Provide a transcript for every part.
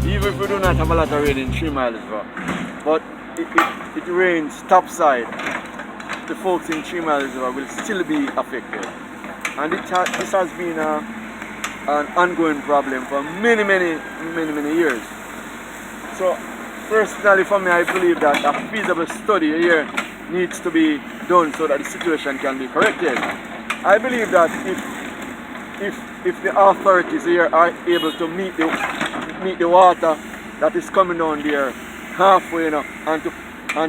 Even if we do not have a lot of rain in 3 miles, but it rains topside, the folks in 3 miles will still be affected. And this has been an ongoing problem for many years. So personally for me, I believe that a feasible study here needs to be done so that the situation can be corrected. I believe that if the authorities here are able to meet the water that is coming down there halfway, and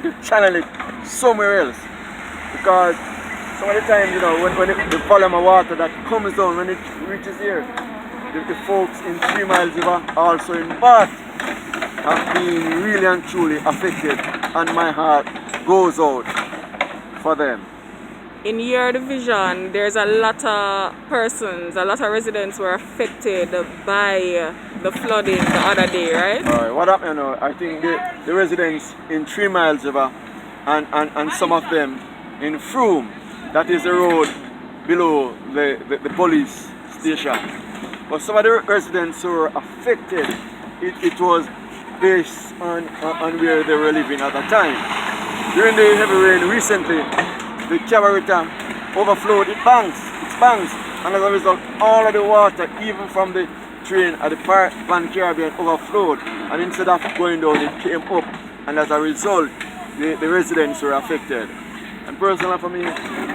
to channel it somewhere else, because some of the times, when the volume of water that comes down, when it reaches here, the folks in 3 miles river, also in Bath, have been really and truly affected, and my heart goes out for them. In your division, there's a lot of persons, a lot of residents were affected by the flooding the other day, right? Alright, what happened, I think the residents in 3 miles river and some of them in Frome, that is the road below the police station. But some of the residents who were affected, it was based on where they were living at the time. During the heavy rain recently, the Cabarita overflowed its banks, and as a result, all of the water, even from the train at the Pan Caribbean, overflowed, and instead of going down, it came up, and as a result, the residents were affected. And personally for me,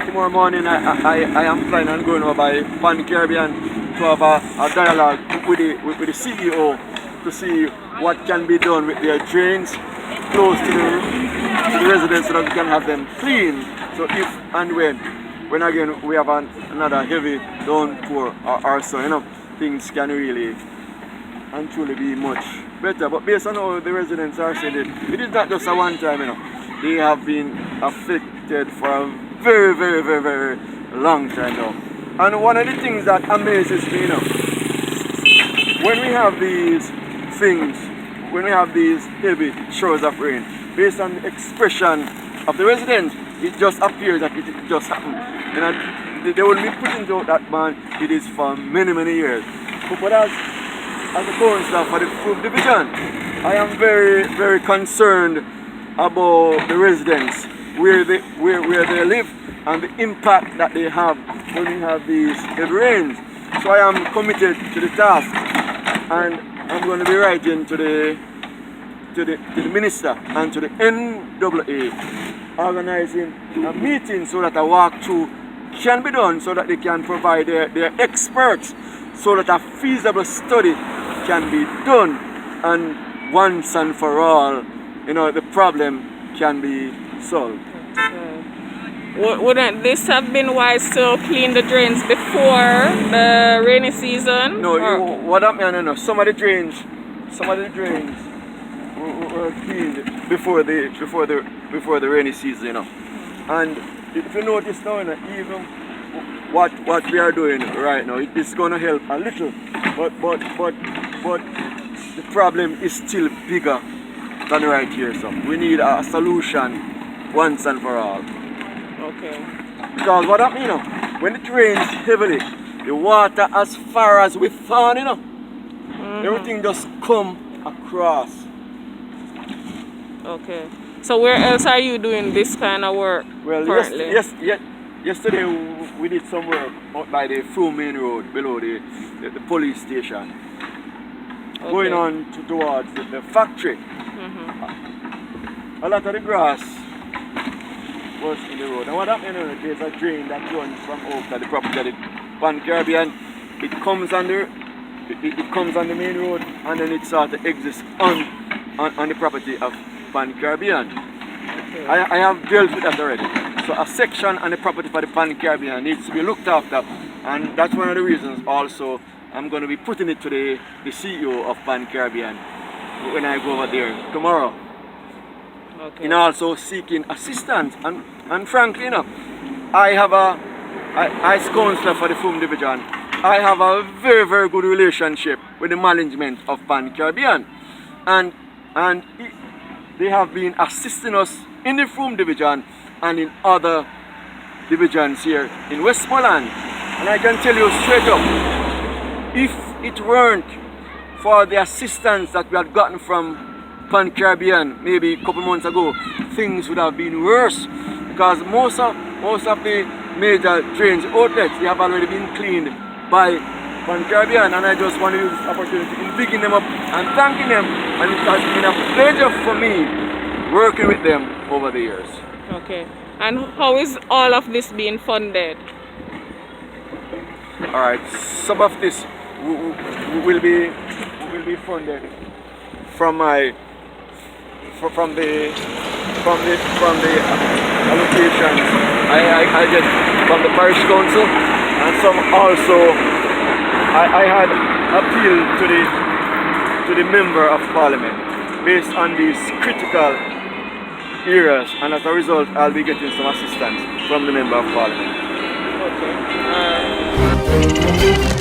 tomorrow morning I am planning on going over by Pan Caribbean to have a dialogue with the CEO to see what can be done with their drains close to the residents so that we can have them clean. So if and when again we have another heavy downpour or so, things can really and truly be much better. But based on how the residents are saying it is not just a one time, they have been affected for a very long time now. And one of the things that amazes me, when we have these things, when we have these heavy showers of rain, based on the expression of the residents, it just appears that it just happened. And they will be putting out that man, it is for many years. But as a councillor for the Frome division, I am very concerned about the residents, where they live, and the impact that they have when we have these heavy rains. So I am committed to the task, and I'm going to be writing to the minister and to the NAA, organizing a meeting so that a walkthrough can be done, so that they can provide their experts, so that a feasible study can be done, and once and for all, the problem can be solved. Wouldn't this have been wise to clean the drains before the rainy season? No, what happened? Some of the drains were cleaned before the rainy season, And if you notice now, even what we are doing right now, it's going to help a little, but the problem is still bigger than right here. So we need a solution once and for all. Okay. Because what happened, when it rains heavily, the water as far as we found, everything just come across. Okay. So where else are you doing this kind of work currently? Yesterday we did some work out by the Frome Main Road below the police station. Okay. Going on towards the factory. A lot of the grass was in the road. And what happened, there's a drain that runs from over the property of the Pan Caribbean. It comes on the main road, and then it starts to exist on the property of Pan Caribbean. Okay. I have dealt with that already. So a section on the property for the Pan Caribbean needs to be looked after, and that's one of the reasons also I'm going to be putting it to the CEO of Pan Caribbean when I go over there tomorrow. Okay. And also seeking assistance, and frankly, as councillor for the Frome division, I have a very good relationship with the management of Pan Caribbean, and they have been assisting us in the Frome division and in other divisions here in Westmoreland. And I can tell you straight up, if it weren't for the assistance that we had gotten from Pan Caribbean maybe a couple months ago, things would have been worse, because most of the major drains outlets, they have already been cleaned by Pan Caribbean, and I just want to use this opportunity in bigging them up and thanking them, and it has been a pleasure for me working with them over the years. Okay. And how is all of this being funded? Alright, some of this will be funded from the allocations I get from the parish council, and some also I had appealed to the member of parliament based on these critical areas, and as a result I'll be getting some assistance from the member of parliament. Okay.